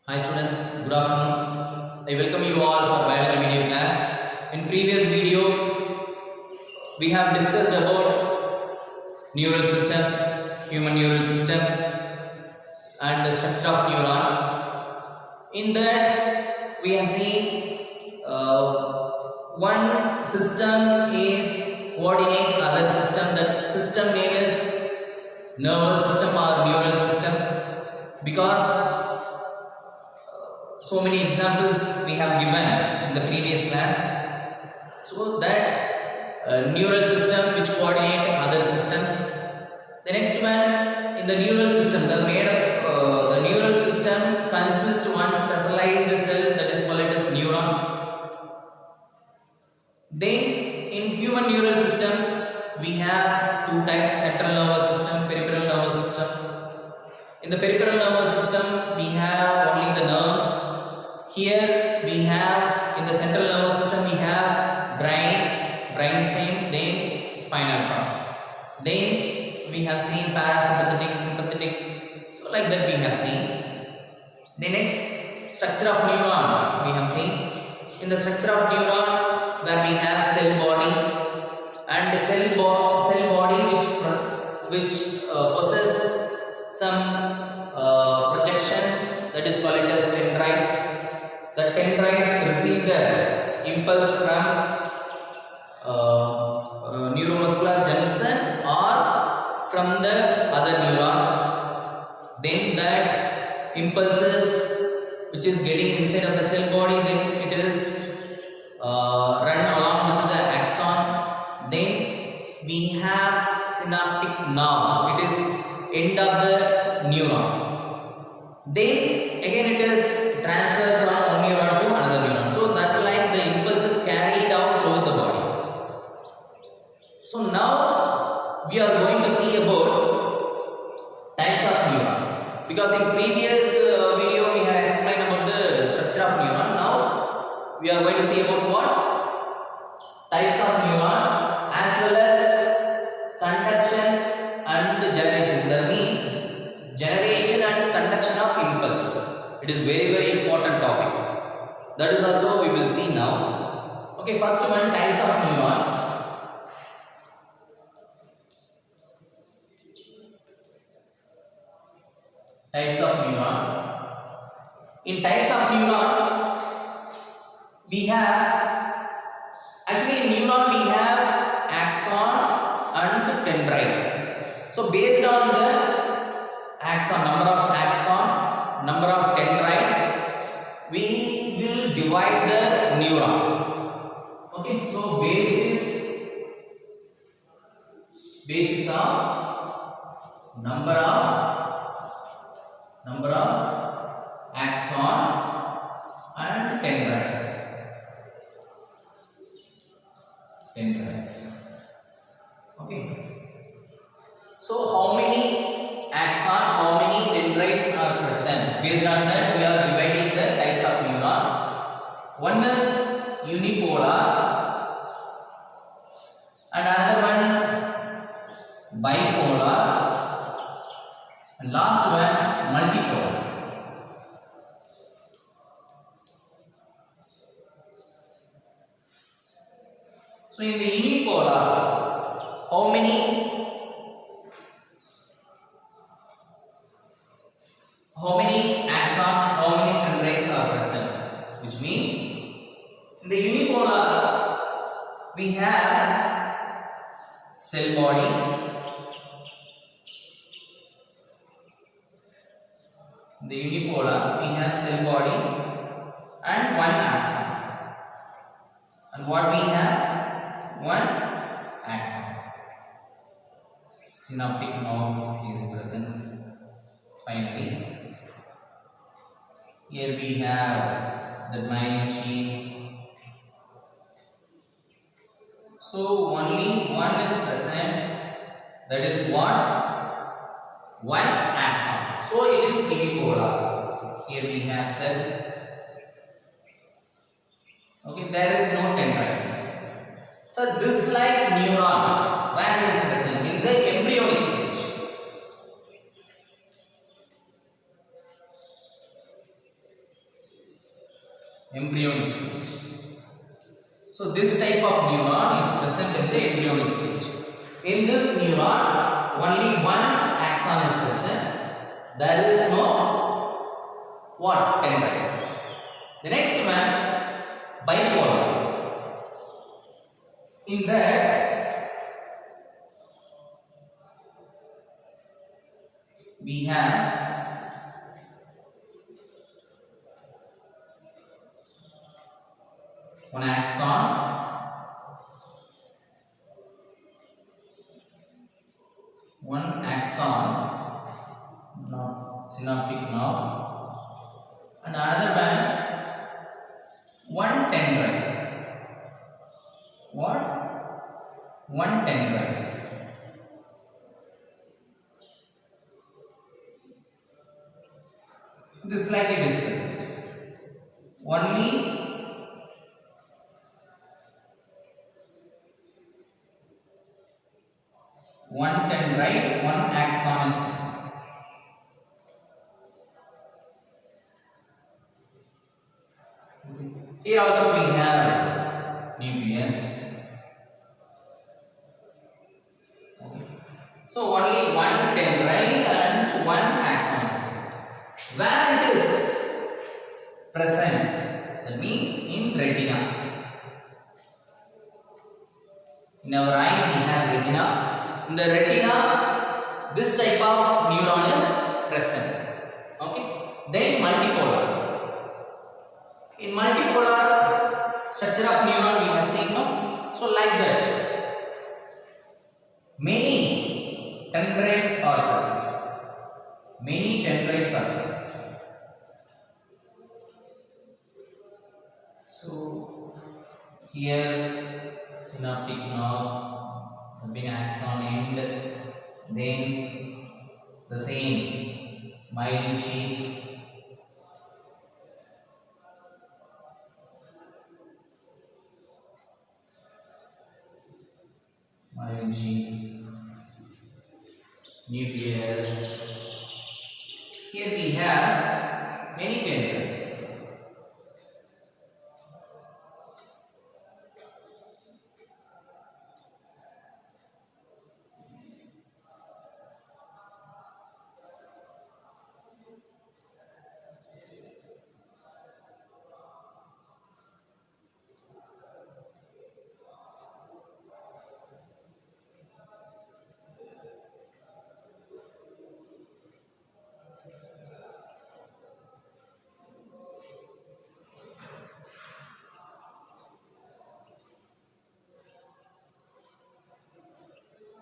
Hi students, good afternoon. I welcome you all for biology video class. In previous video, we have discussed about neural system, human neural system and the structure of neuron. In that, we have seen one system is coordinate other system. That system name is nervous system or neural system, because so many examples we have given in the previous class. So that neural system which coordinate other systems. The next one, in the neural system, the neural system consists one specialized cell that is called as neuron. Then in human neural system we have two types: central nervous system, peripheral nervous system. In the peripheral nervous system we have only the nerves. Here we have, in the central nervous system we have brainstem, then spinal cord. Then we have seen parasympathetic, sympathetic. So like that we have seen. The next, structure of neuron we have seen. In the structure of neuron, where we have cell body, and the cell body which possess some projections, that is called as dendrites. The dendrites receive the impulse from neuromuscular junction or from the other neuron. Then that impulses which is getting inside of the cell body, then it is run along with the axon. Then we have synaptic nerve, it is end of the neuron. Then again it is transferred from one neuron to another neuron. So that like the impulse is carried out throughout the body. So now we are going to see about types of neuron, because in previous video we have explained about the structure of neuron. Now we are going to see about what? Types of neuron as well as conduction and generation. That means generation and conduction of impulse. It is very important topic. That is also we will see now. Okay, first one, types of neuron. Types of neuron. In types of neuron, we have, actually in neuron we have axon and dendrite. So based on the axon, number of dendrites, we will divide the neuron. Okay, so basis of number of axon and dendrites. Okay, so how many axon, how many dendrites are present? Based on that we are dividing the types of neuron. One is unipolar and another one bipolar and last one multipolar. So in the unipolar, how many axon, how many dendrites are present? Which means in the unipolar we have cell body. In the unipolar we have cell body and one axon. And what we have? One axon. Synaptic nerve is present. Finally, here we have the myelin sheath. So only one is present, that is what? One axon. So it is unipolar. Here we have cell. Okay, there is no dendrites. So this like neuron, where is present? In the embryonic stage. embryonic stage. So this type of neuron is present in the embryonic stage. In this neuron, only one axon is present. There is no what? Dendrites. The next one, bipolar. In that, we have one axon, not synaptic nerve, and another one tendrite. What? One tendrite. This like it is present. Only one tendrite, one axon is present. Here also we have nucleus. So only one dendrite and one axon is present. Where it is present? That means in retina. In our eye we have retina. In the retina, this type of neuron is present. Okay. Then multipolar. In multipolar structure of neuron we have seen, no? So like that, many dendrites are present. Many dendrites are present. So here synaptic nerve, big axon end, then the same myelin sheath. Myelin sheath, nucleus. Here we have many tendrils.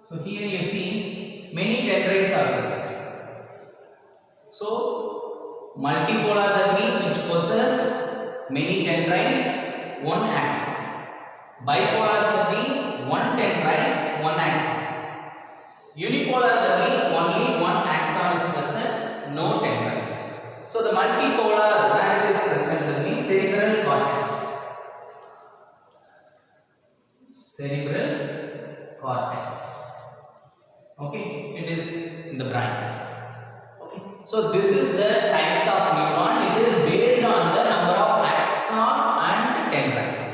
So here you see many dendrites are present. So multipolar that means which possess many dendrites, one axon. Bipolar that means one dendrite, one axon. Unipolar that means only one axon is present, no dendrites. So the multipolar where it is present that means cerebral cortex. Cerebral cortex. Okay, it is in the brain. Okay, so this is the types of neuron. It is based on the number of axon and dendrites.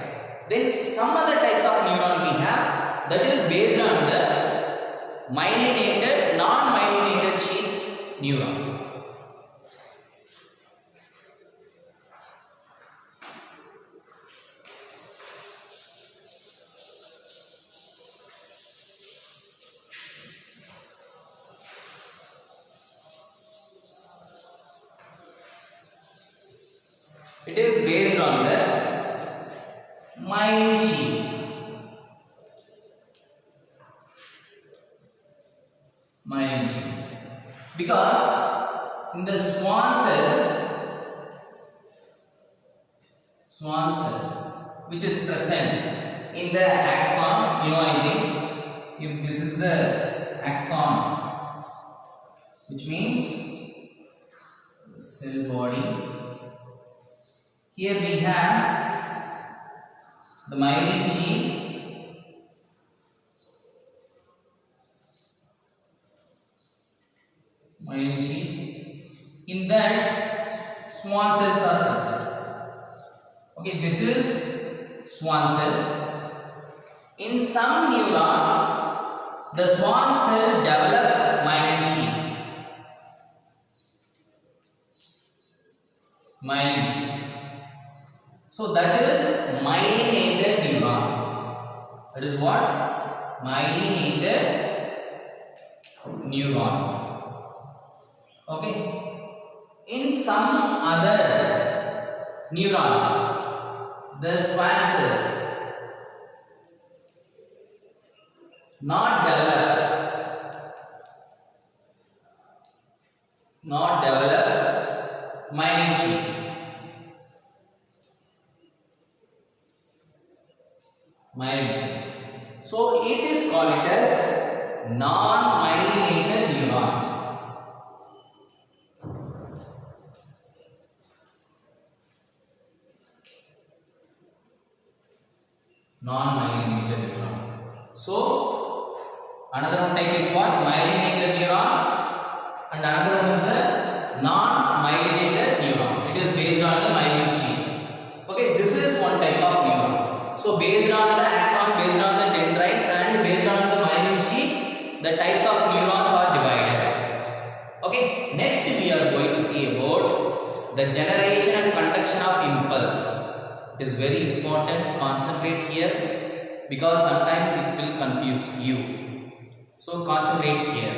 Then some other types of neuron we have that is based on the myelinated, non-myelinated sheath neuron. It is based on the myelin sheath. Myelin sheath. Because in the swan cell which is present in the axon, I think if this is the axon, which means the cell body. Here we have the myelin sheath, in that swan cells are present. Okay, this is swan cell. In some neuron, the swan cell develop myelin sheath. Myelin sheath. So that is myelinated neuron. That is what? Myelinated neuron. Okay. In some other neurons, the swan cells not develop myelin sheath. Myelin sheath. So it is called as non-myelinated neuron. Non-myelinated neuron. So another one type is what? Myelinated neuron, and another one is the non-myelinated neuron. It is based on the myelin sheath. Okay, this is one type of neuron. So based on the axon, based on the dendrites, and based on the myelin sheath, the types of neurons are divided. Okay, next we are going to see about the generation and conduction of impulse. It is very important. Concentrate here because sometimes it will confuse you. So concentrate here.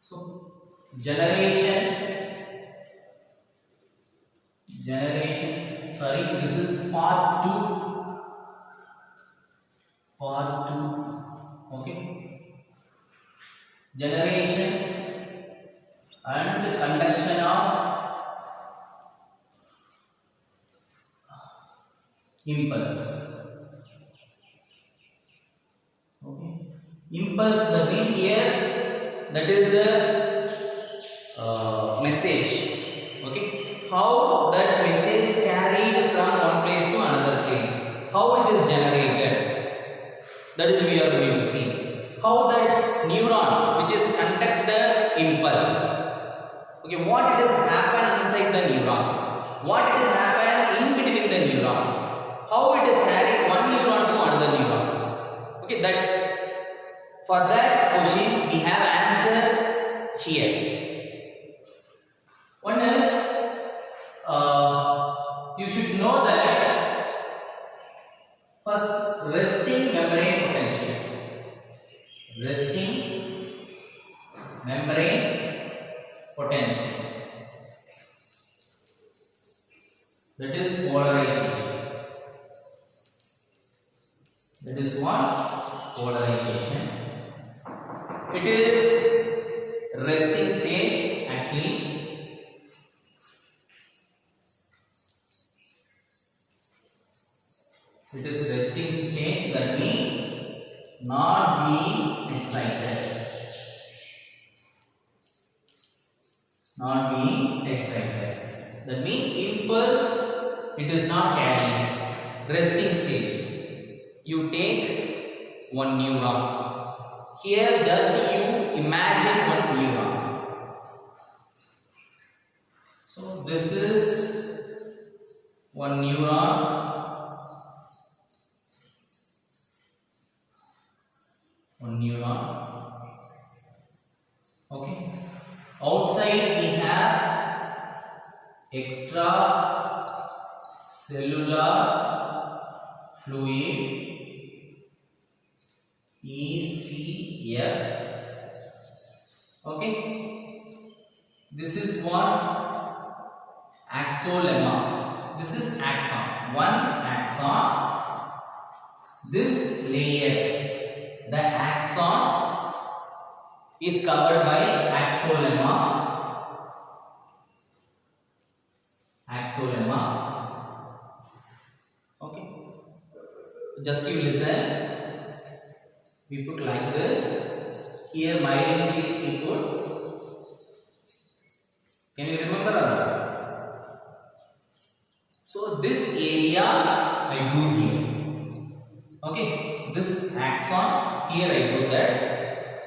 So generation, sorry, this is part 2. Okay, generation and conduction of impulse. Okay, impulse, the mean here, that is the message. Okay, how that message carried from one place to another place, how it is generated, that is we are going to see. How that neuron which is conduct the impulse, okay, what it has happened inside the neuron, what it has happened in between the neuron, how it is carried one neuron to another neuron. Okay, that for that question we have answer here. One is you should know that first resting membrane potential. Resting membrane potential, that is polarization. That is what? Polarization. It is resting stage actually. It is resting stage, that means not being excited. Not being excited. That means impulse, it is not carrying. Resting stage. You take one neuron. Here just you imagine one neuron. So this is one neuron. One neuron. Okay. Outside we have extra cellular fluid, ECF. Okay. This is one axolemma. This is axon. One axon. This layer, the axon, is covered by axolemma. Axolemma. Okay. Just you listen. We put like this. Here myelin sheath we put. Can you remember or not? So this area I do here. Okay, this axon here I do that.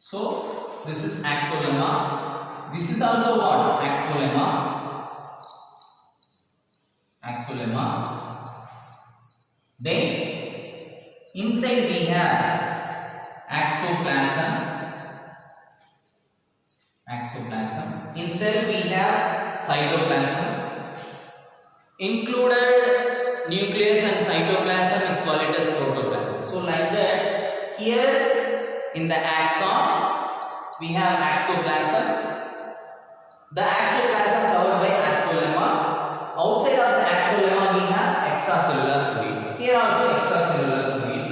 So this is axolemma. This is also what? Axolemma. Axolemma. Then inside we have axoplasm. Axoplasm. Inside we have cytoplasm. Included nucleus and cytoplasm is called as protoplasm. So like that, here in the axon we have axoplasm. The axoplasm covered by axolemma. Outside of the axolemma we have extracellular fluid. Here also extracellular fluid.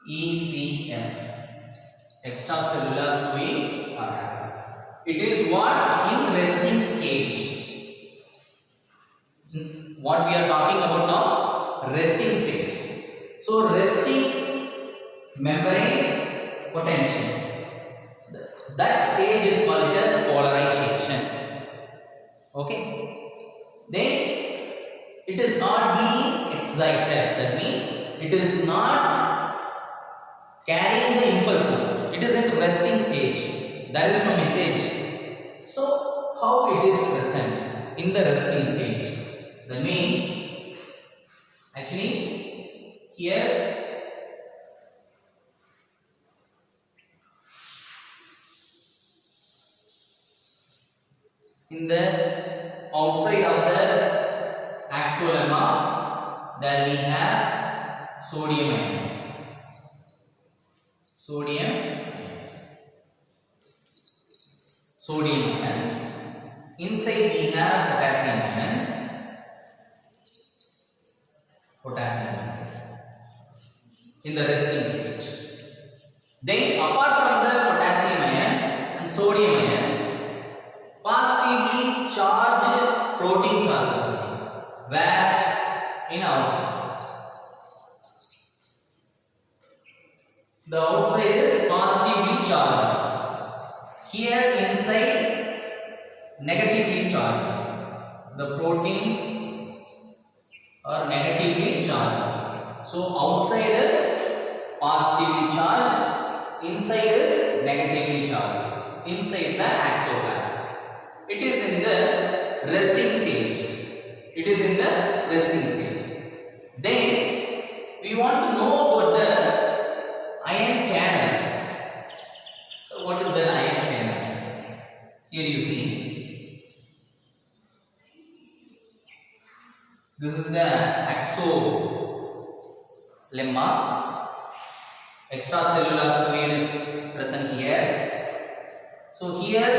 ECF. Extracellular fluid. It is what? In resting stage. What we are talking about now? Resting stage. So resting membrane potential. That stage is called as polarization. Okay. Then it is not being excited. That means it is not carrying the impulse now. It is in resting stage. There is no message. So how it is present in the resting stage? That means actually here in the outside of the axolemma there we have sodium ions. Sodium ions. Inside we have potassium ions in the resting stage. Then apart from the potassium ions and sodium ions, positively charged proteins are present. Where? In outside. The outside is positively charged. Here inside negatively charged. The proteins are negatively charged. So outside is positively charged. Inside is negatively charged. Inside the axoplasm. It is in the resting stage. It is in the resting stage. Then we want to know about the ion channels. So what is the ion channels? Here you see. This is the axolemma. Extracellular fluid is present here. So here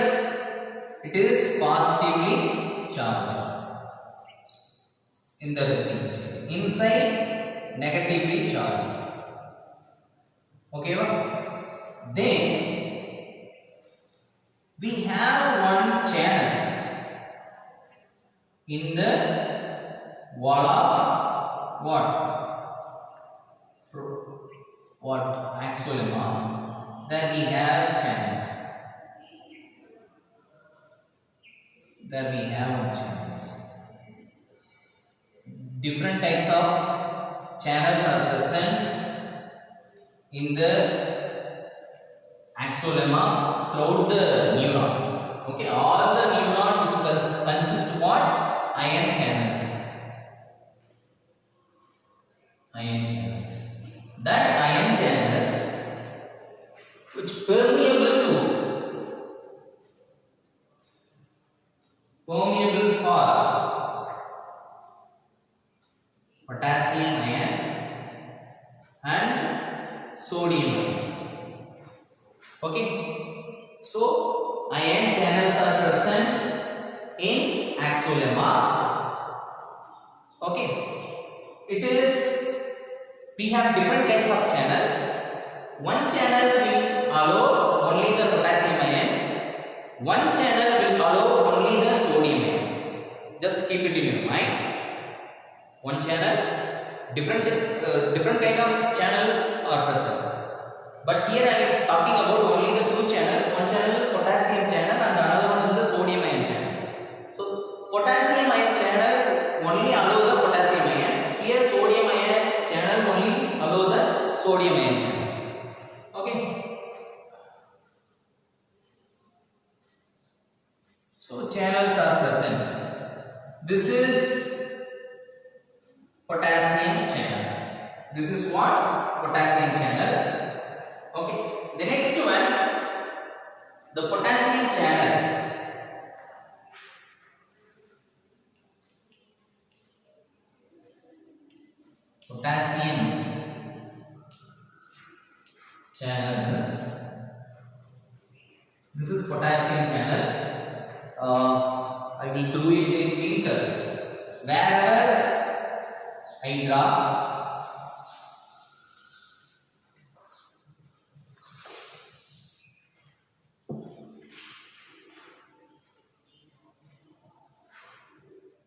it is positively charged in the resting state. Inside negatively charged. Okay, then we have one channels in the wall of what axolemma. Then we have channels. Different types of channels are present in the axolemma throughout the neuron. Okay, all the neuron which consist of what? Ion channels. That ion channels which permeable for potassium ion and sodium ion. Okay, so ion channels are present in axolemma. Okay, it is we have different kinds of channel. One channel will allow only the potassium ion. One channel will allow only the sodium ion. Just keep it in your mind. One channel, different kind of channels are present. But here I am talking about only So channels are present. This is potassium channel. This is what? Potassium channel. Okay. The next one, the potassium channels. Potassium channels. This is potassium channel. I will do it in pink color. Wherever I draw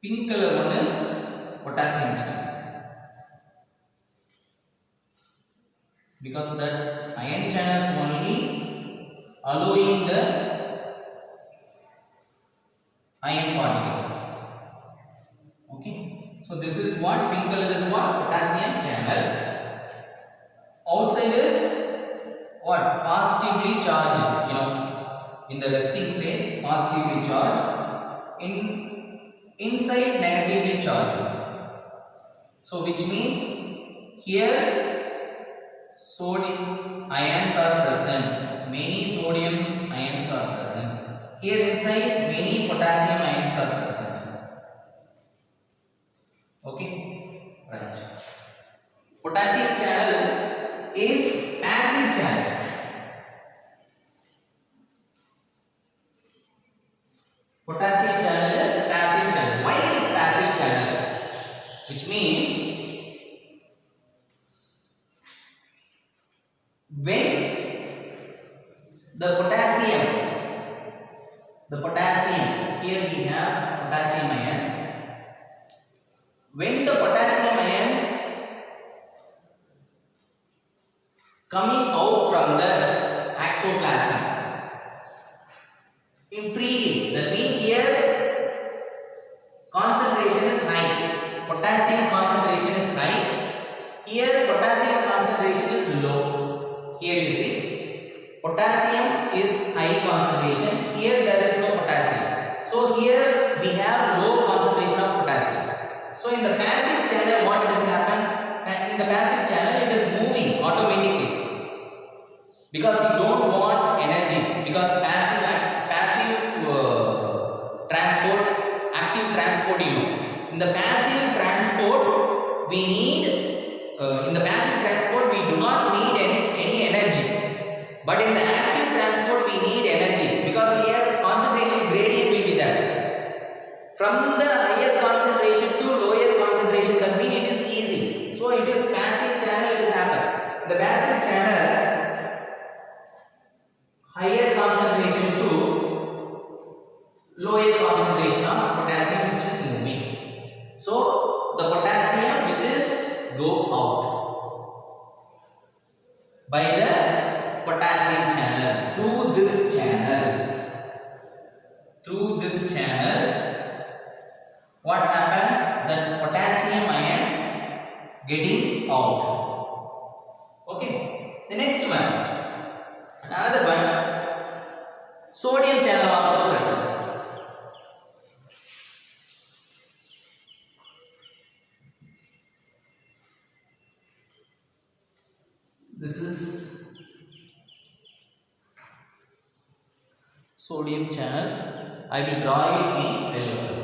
pink color one is potassium channel, because that ion channels only allowing the ion particles. Okay, so this is what pink color is, what? Potassium channel. Outside is what? Positively charged, in the resting stage positively charged, inside negatively charged. So which means here sodium ions are present, many sodium ions are present. Here inside many potassium ions are present. Okay, right. Potassium channel is passive channel. Potassium channel is passive channel. Why it is passive channel? Which means when the potassium, here we have potassium ions. When the potassium ions coming out from the exoplasm in freely, that means here concentration is high, potassium concentration is high, here potassium concentration is low. Here you see potassium is high concentration, here there is no potassium, so here we have low concentration of potassium. So in the passive channel, what has happened? In the passive channel, it is moving automatically, because you don't want energy, because passive transport, active transport, in the passive transport we need, in the passive transport we do not need any energy, but in the active transport we need energy, because here concentration gradient will be there. From the higher concentration to lower concentration, that means it is easy. So it is passive channel, it is happen. In the passive channel, higher concentration to lower concentration of potassium which is moving. So the potassium which is go out by the potassium channel, through this channel, what happened? That potassium ions getting out. Okay. The next one, another one, sodium channel also present. This is sodium channel. I will draw it in yellow color.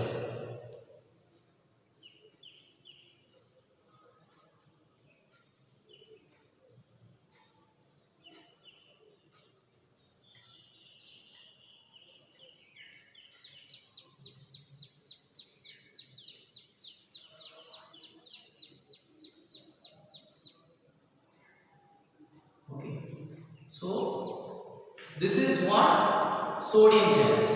So this is what? Sodium channel.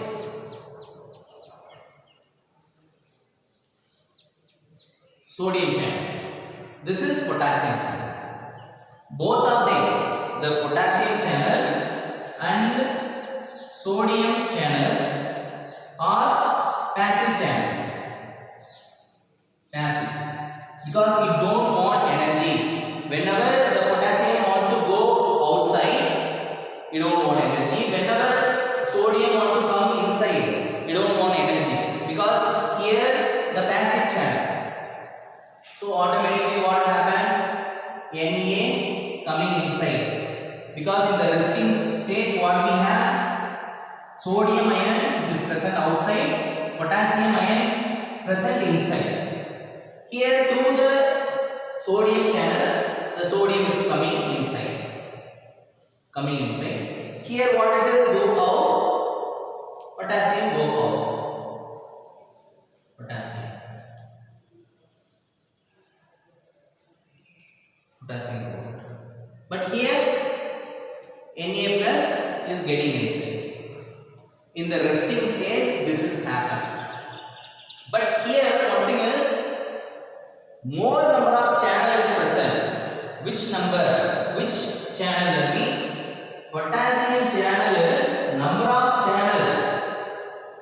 Sodium channel. This is potassium channel. Both of them, the potassium channel and sodium channel, are passive channels. Passive, because you don't want energy. Whenever the potassium want to go outside, you don't want energy. Whenever sodium want to come inside, we don't want energy because here the passive channel. So automatically what happen? Na coming inside, because in the resting state what we have? Sodium ion which is present outside, potassium ion present inside. Here through the sodium channel, the sodium is coming inside. Here what it is, go out, potassium go out. Potassium go out. But here Na plus is getting inside. In the resting state this is happening. But here one thing is, more number of channels present. Which number? Which channel will be? Potassium channel is, number of channel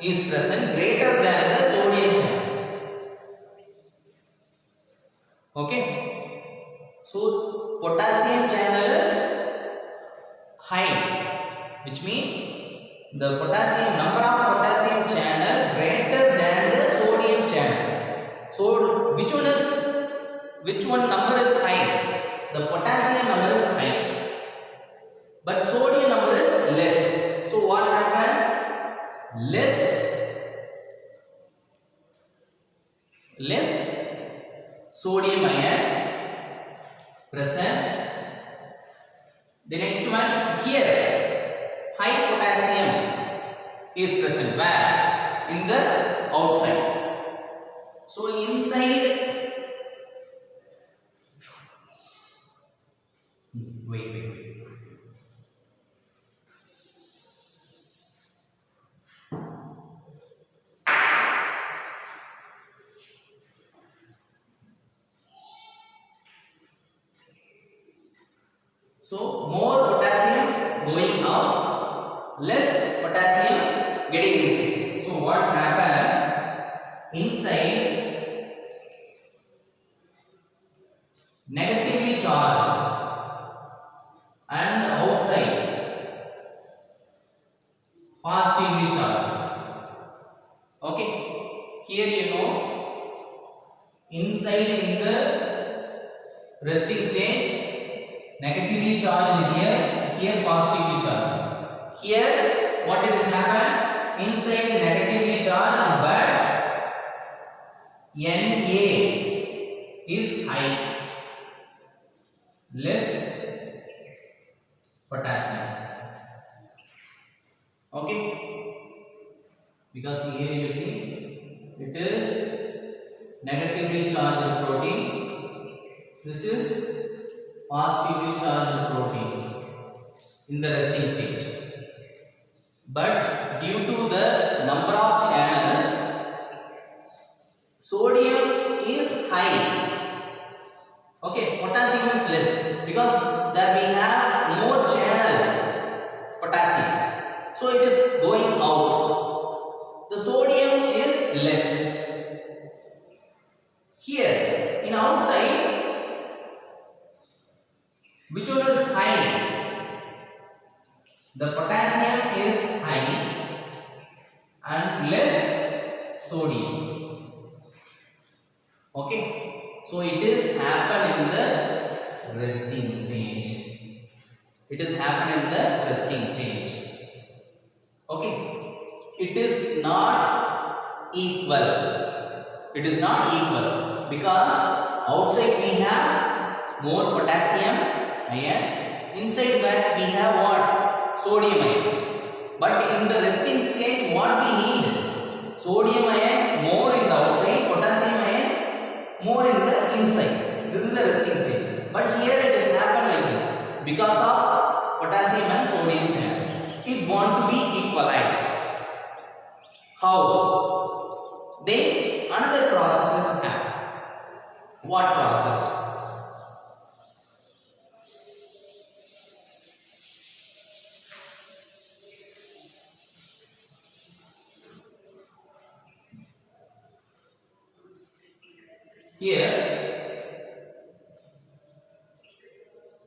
is present greater than the sodium channel. Okay. So potassium channel is high, which means the potassium, number of potassium channel greater than the sodium channel. So which one number is high? The potassium number is high, but sodium number is less. So what happened? Less sodium ion present. The next one, here high potassium is present. Where? In the outside. So inside, wait. So more potassium going out, less potassium getting inside. So what happened? Inside negatively charged and outside positively charged. Okay. Here you know, inside in the resting stage negatively charged, here positively charged. Here what it is happened? Inside negatively charged, but Na is high, less potassium. Okay, because here you see it is negatively charged protein, this is positively charged proteins in the resting stage. But due to the number of channels, sodium is high. Okay, potassium is less, because there we have more channel potassium. So it is going out. The sodium is less. Here in outside, which one is high? The potassium is high and less sodium. Okay, so it is happen in the resting stage. It is happen in the resting stage. Okay, it is not equal. It is not equal because outside we have more potassium ion, inside where we have what? Sodium ion. But in the resting stage what we need? Sodium ion more in the outside, potassium ion more in the inside. This is the resting stage. But here it has happened like this because of potassium and sodium channel. It want to be equalized. How? Then another process is happening. What process? Here,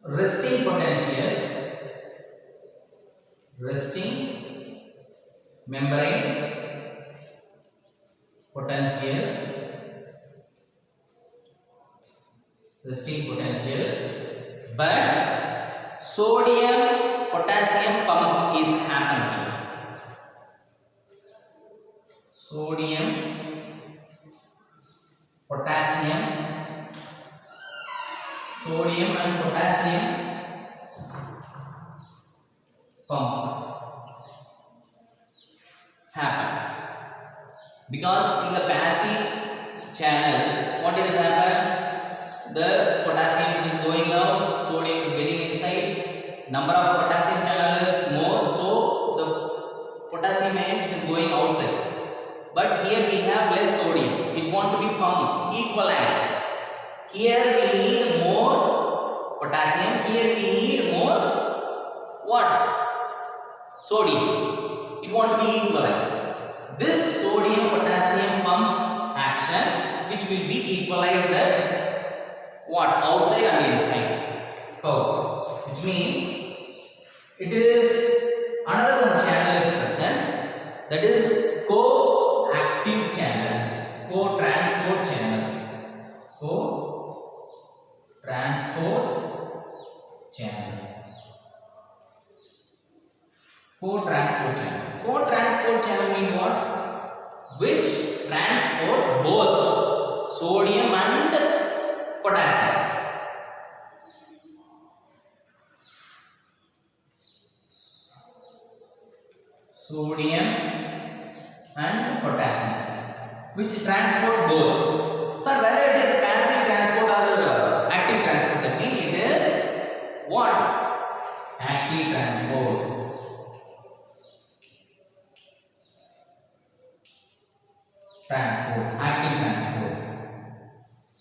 resting potential, resting membrane potential, but sodium potassium pump is happening here. Sodium and potassium pump happen because in the passive channel what it has happened, the potassium which is going out, sodium is getting inside, number of potassium channel is more, so the potassium ion which is going outside. But here we have less sodium, it want to be pumped, equalize. Here we need more potassium, here we need more what? Sodium. It want to be equalized. This sodium potassium pump action which will be equalize the what? Outside and inside. How? Which means it is another one channel is present, that is co-active channel, co-transport channel, co-transport channel. Co-transport channel means what? Which transport both sodium and potassium. Sodium and potassium, which transport both. Sir, whether it is passive transport or active transport, that means it is what? Active transport. Active transport.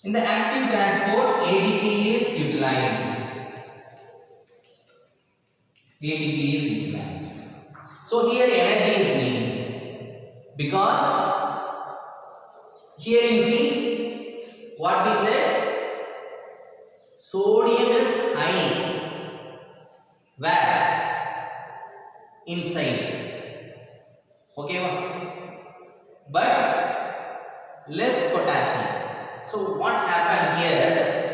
In the active transport, ATP is utilized. So here energy is needed because here you see what we said, sodium is high. Where? Inside. Okay, but less potassium. So what happened here?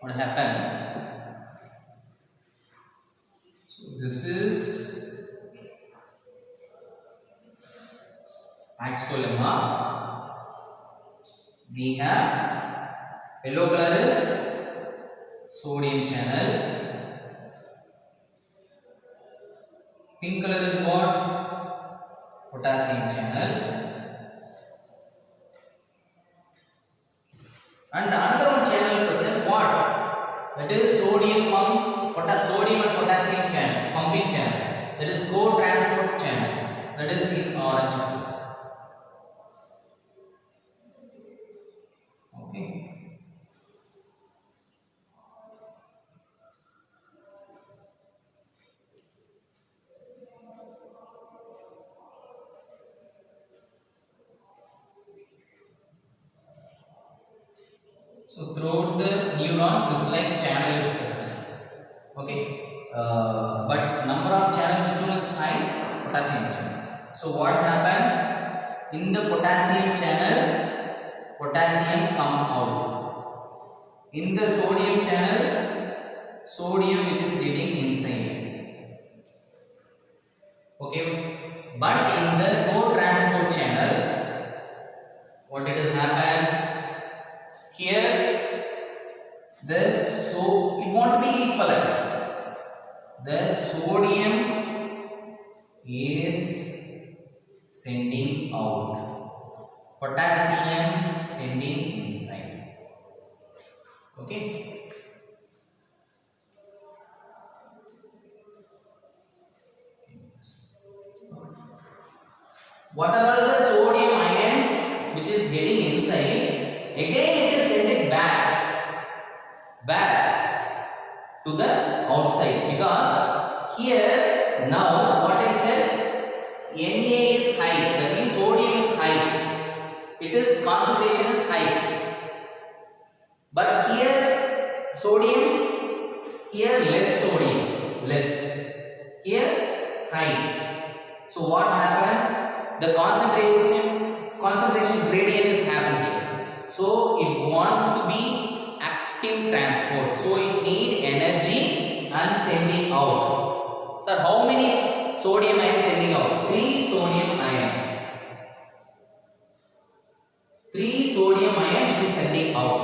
What happened? So this is axolemma. We have yellow color is sodium channel. Pink color is what? Potassium channel. And another one channel present what? That is sodium pump, sodium and potassium channel, pumping channel. That is co-transport channel. That is in orange color. Okay. So throughout the neuron, this like channel is present. Okay, but number of channel which one is high? Potassium channel. So what happened in the potassium channel? Potassium come out. In the sodium channel, sodium which is getting inside. Okay, but in the co-transport channel, what it has happened? Here, it won't be equalized. The sodium is sending out, potassium sending inside. Okay. What are the sodium ions which is getting inside? Again, it is sending back to the outside, because here now what I said, Na is high, that means sodium is high, it is concentration is high, but here sodium, here less sodium. less. Here high. So what happened? The concentration gradient is happening here. So it want to be active transport. So it need energy and sending out. Sir, how many sodium ion sending out? 3 sodium ion. 3 sodium ion which is sending out.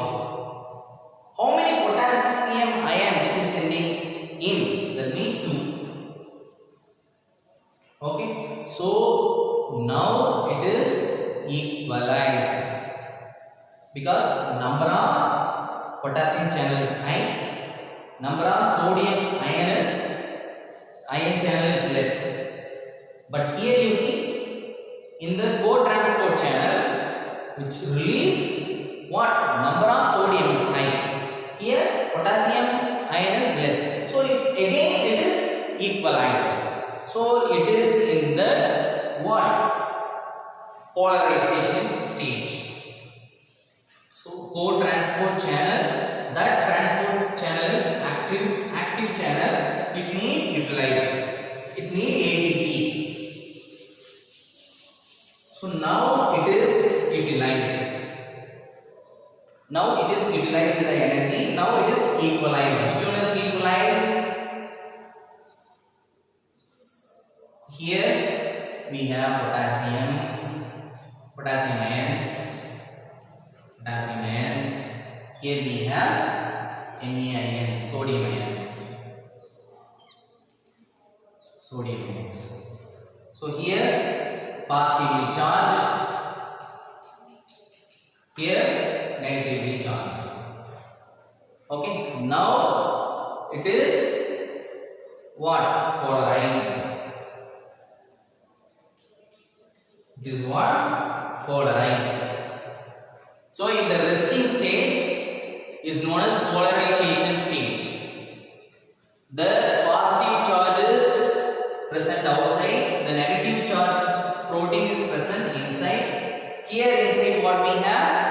How many potassium ion which is sending in? That means 2. Okay. So now it is equalized because number of potassium channel is high, number of sodium ion channel is less. But here you see in the co-transport channel which release what? Number of sodium is high. Here potassium ion is less. So again it is equalized. So it is in the what? Polarization stage. So co-transport channel, that transport channel is active channel. It need utilized. It need ATP. So now it is utilized. Now it is utilized the energy. Now it is equalized. Which one is equalized? Here we have potassium ions. Here we have Na ions, sodium ions. So here positively charged, here negatively charged. Okay, now it is what? Polarized. It is what? Polarized. So in the resting stage is known as polarization stage. The positive charges present outside, the negative charge protein is present inside. Here inside what we have?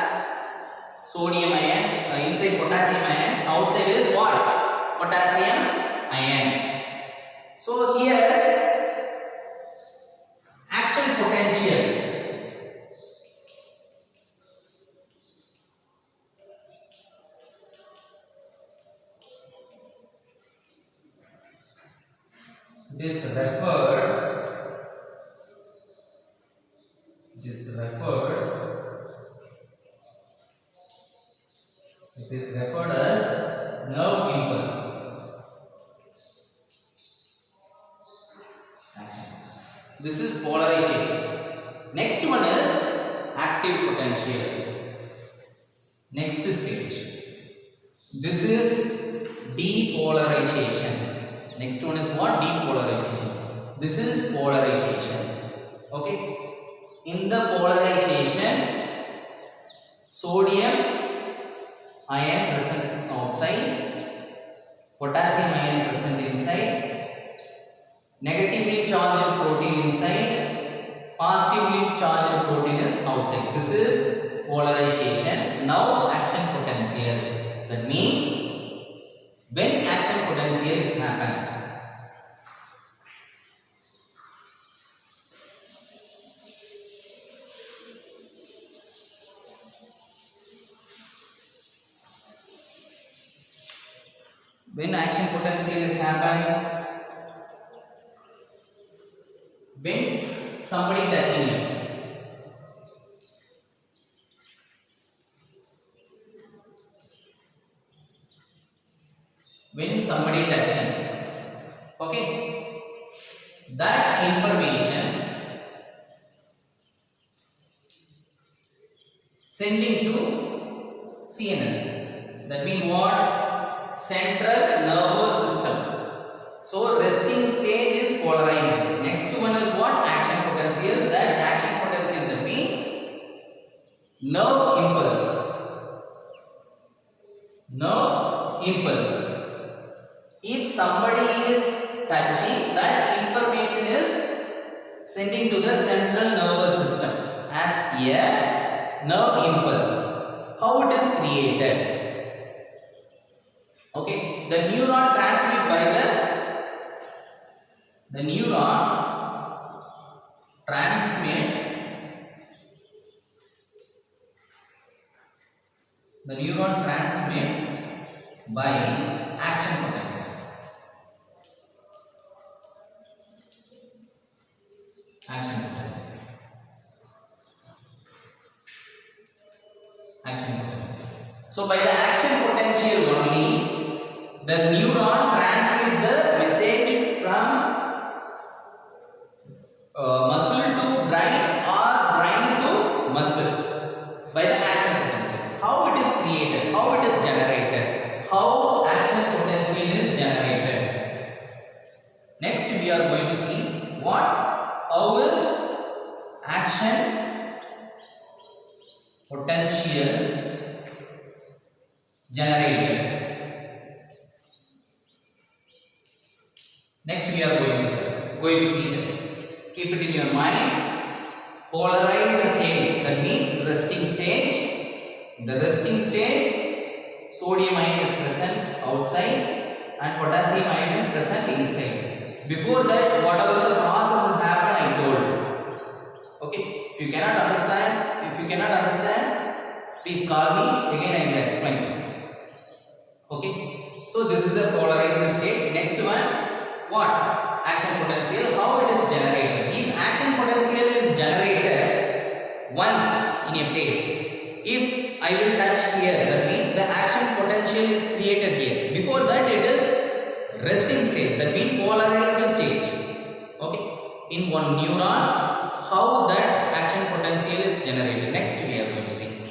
Sodium ion, inside potassium ion, outside is what? Potassium ion. So here action potential. This referred as nerve impulse. Action. This is polarization. Next one is active potential. Next stage. This is depolarization. Next one is what? Depolarization. This is polarization. Okay. In the polarization, sodium ion present outside, potassium ion present inside, negatively charged protein inside, positively charged protein is outside. This is polarization. Now action potential. That means when action potential is happened, when action potential is happened, when somebody touching you, when somebody touching, okay, that information sending to CNS. That means what? Central nervous system. So resting stage is polarized. Next one is what? Action potential. That action potential, that means nerve impulse. If somebody is touching, that information is sending to the central nervous system as a nerve impulse. How it is created? Okay, the neuron transmit by the the neuron transmit by action potential. Action potential. So by the action potential only, the neuron transmit the message from muscle to brain or brain to muscle by the action potential. How it is created, how it is generated, how action potential is generated. Next we are going to see how is action potential generated. Next we are going to see that. Keep it in your mind. Polarized stage, that means resting stage. The resting stage, sodium ion is present outside and potassium ion is present inside. Before that, whatever the process has happened, I told. Okay. If you cannot understand, please call me. Again, I will explain to you. Okay. So this is the polarized state. Next one, action potential. How it is generated? If action potential is generated once in a place, if I will touch here, that means the action potential is created here. Before that, it is resting stage, that means polarized stage. Okay. In one neuron, how that action potential is generated. Next we are going to see.